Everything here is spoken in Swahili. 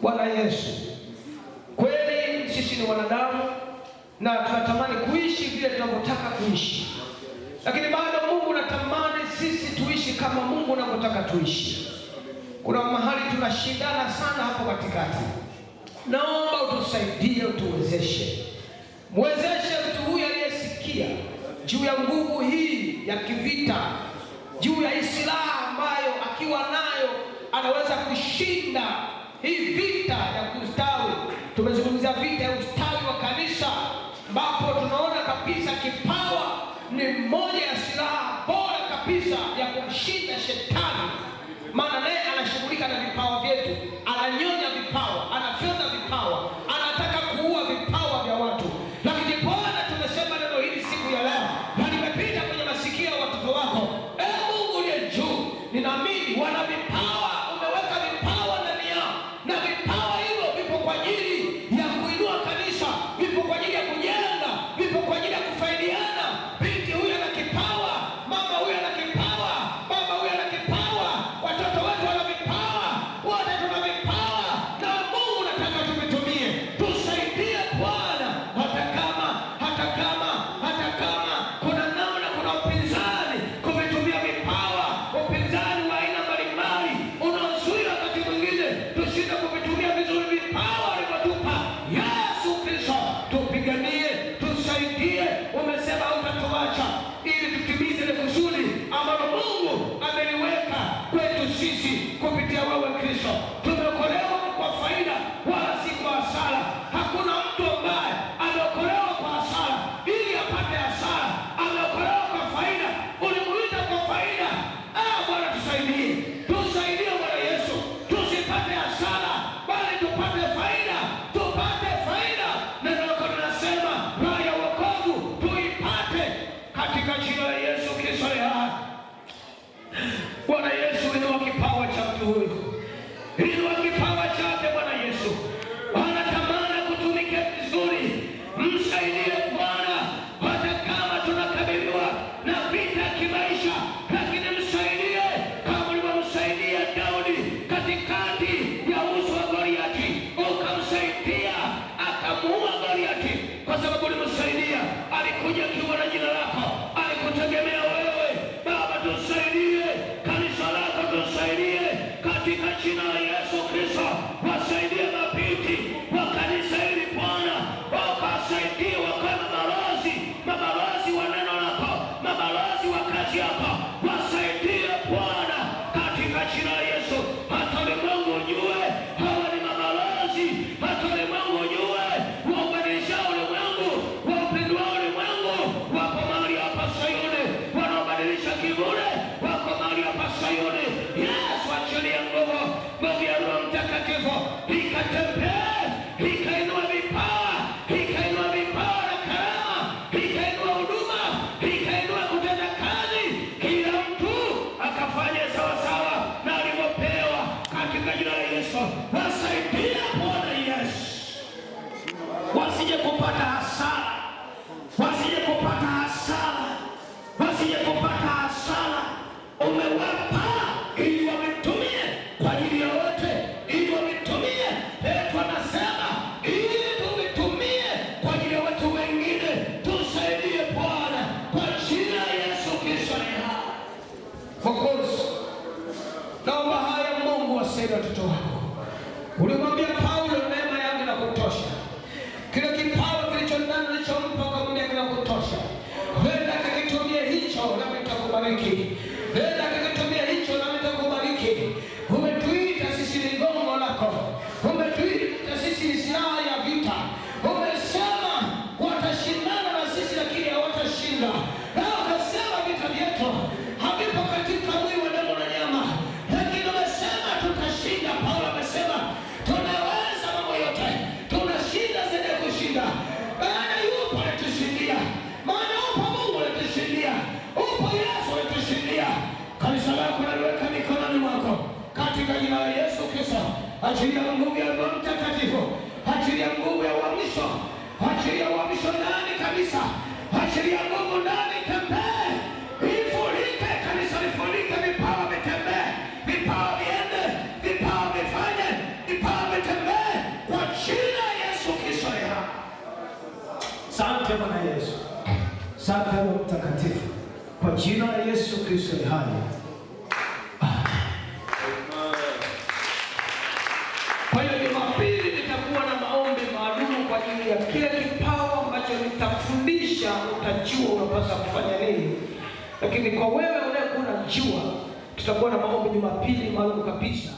Bwana Yesu, kweli sisi ni wanadamu na tunatamani kuishi vile tunavyotaka kuishi, lakini bado Mungu anatamani sisi tuishi kama Mungu anavyotaka tuishi. Kuna mahali tunashindana sana hapo katikati. Naomba utusaidie, utuwezeshe. Mwezeshe mtu huyu aliyesikia juu ya nguvu hii ya kivita, juu ya silaha ambayo akiwa nayo anaweza kushinda hii vita ya kustawi. Tumezungumzia vita ya ustawi wa kanisa, ambapo tunaona kabisa kipawa ni moja ya silaha bora kabisa ya kumshinda shetani. Maana naye anashughulika na vipawa vyetu, ananyonya vipawa, anafyonza vipawa, anataka kuua vipawa vya watu. Lakini Bwana, tumesema neno hili siku ya leo na limepita kwenye masikio ya watoto wako. Mungu uliye juu, ninaamini wana vipawa, umeweka vipawa ndani yao, na vipawa hivyo vipo kwa ajili ya kuinua kanisa, vipo kwa ajili ya kujenga, vipo kwa ajili ya kufaidiana. Binti huyu ana kipawa, mama huyu ana kipawa, baba huyu ana kipawa, watoto wetu wana vipawa, wote tuna vipawa, na Mungu nataka tuvitumie. Tusaidie Bwana, hata kama kuna namna, kuna upinzani kuvitumia vipawa, upinzani wa aina mbalimbali unaozuia wakati mwingine tushinde kuvitumia vizuri vipawa alivyotupa Yesu Kristo. Tupiganie, tusaidie. Umesema hutatuacha ili tutimize ile kusudi ambalo Mungu ameliweka kwetu sisi kupitia wewe Kristo. Tumeokolewa kwa faida wala si kwa hasara. Hakuna mtu ambaye ameokolewa kwa hasara ili apate hasara. Ameokolewa kwa faida. Ulimuita kwa faida. Bwana tusaidie. Tusaidie Bwana Yesu. Tusipate hasara bali tupate faida. Tupate faida. Neno lako linasema raha ya wokovu tuipate katika jina la Yesu Kristo. Bwana Yesu, inua kipawa cha mtu huyu. Inua kipawa chake Bwana Yesu. Anatamani kutumikia vizuri. Msaidie Bwana, hata kama tunakabiliwa na vita kimaisha, lakini msaidie kama ulivyomsaidia Daudi katikati ya uso wa Goliati. Ukamsaidia akamuua Goliati kwa sababu ulimsaidia. Alikuja akiwa na jina lako, alikutegemea wewe. Baba, tusaidie kanisa lako, tusaidie katika jina la Yesu Kristo. Wasaidie mabinti wa kanisa hili Bwana, wakasaidie wakawe mabalozi wa neno lako, mabalozi wa kazi yako. Wasaidie Bwana katika jina la Yesu. Hata ulimwengu ujue hawa ni mabalozi, hata ulimwengu ujue waubadilisha ulimwengu, waupindua ulimwengu. Wako mahali hapa Sayuni wanaobadilisha kivuli, wako mahali hapa Sayuni. Yesu, achilia nguvu ya Roho Mtakatifu ikatembee, ikainua vipawa, ikainua vipawa na karama, ikainua huduma, ikainua kutenda kazi. Kila mtu akafanya sawasawa na alivyopewa katika jina la Yesu. Wasaidia Bwana Yesu, wasije kupata hasara, wasije kupata hasara, wasije kupata hasara. Umewapa ili wavitumie kwa ajili ya wote, ili wavitumie. Petro anasema ili tuvitumie kwa ajili ya watu wengine. Tusaidie Bwana kwa jina la Yesu Kristo. Mwokozi, naomba haya Mungu, wasaidie watoto wako. Ulimwambia Paulo, neema yangu inakutosha. Kile kipawa kilicho ndani ulichompa ukamwambia kinakutosha. Wenda kakitumie hicho na nitakubariki. Wenda kakitumie hicho na nitakubariki. Umetuita sisi ni gongo lako. Umetuita sisi ni silaha ya vita. Umesema watashindana na sisi lakini hawatashinda. Na ukasema vita vyetu havipo katika mwili wa damu na nyama, lakini umesema tutashinda. Paulo amesema tunaweza mambo yote, tunashinda zaidi ya kushinda. Maana yupo anatushindia, maana upo Mungu anatushindia, upo Yesu anatushindia. Kanisa lako naliweka mikononi mwako katika jina la Yesu Kristo. Achilia nguvu ya Roho Mtakatifu, achilia nguvu ya uhamisho, achilia uhamisho ndani kabisa, achilia nguvu ndani. Tembee, ifurike kanisa, lifurike, vipawa vitembee, vipawa viende, vipawa vifanye, vipawa vitembee. Asante Bwana Yesu. Asante Roho Mtakatifu. Kwa jina la Yesu Kristo ni hai. Kwa hiyo Jumapili nitakuwa na maombi maalum kwa ajili ya kile kipawa ambacho nitafundisha, utajua unapaswa kufanya nini. Lakini kwa wewe unayekuwa unajua, tutakuwa na maombi Jumapili maalum kabisa.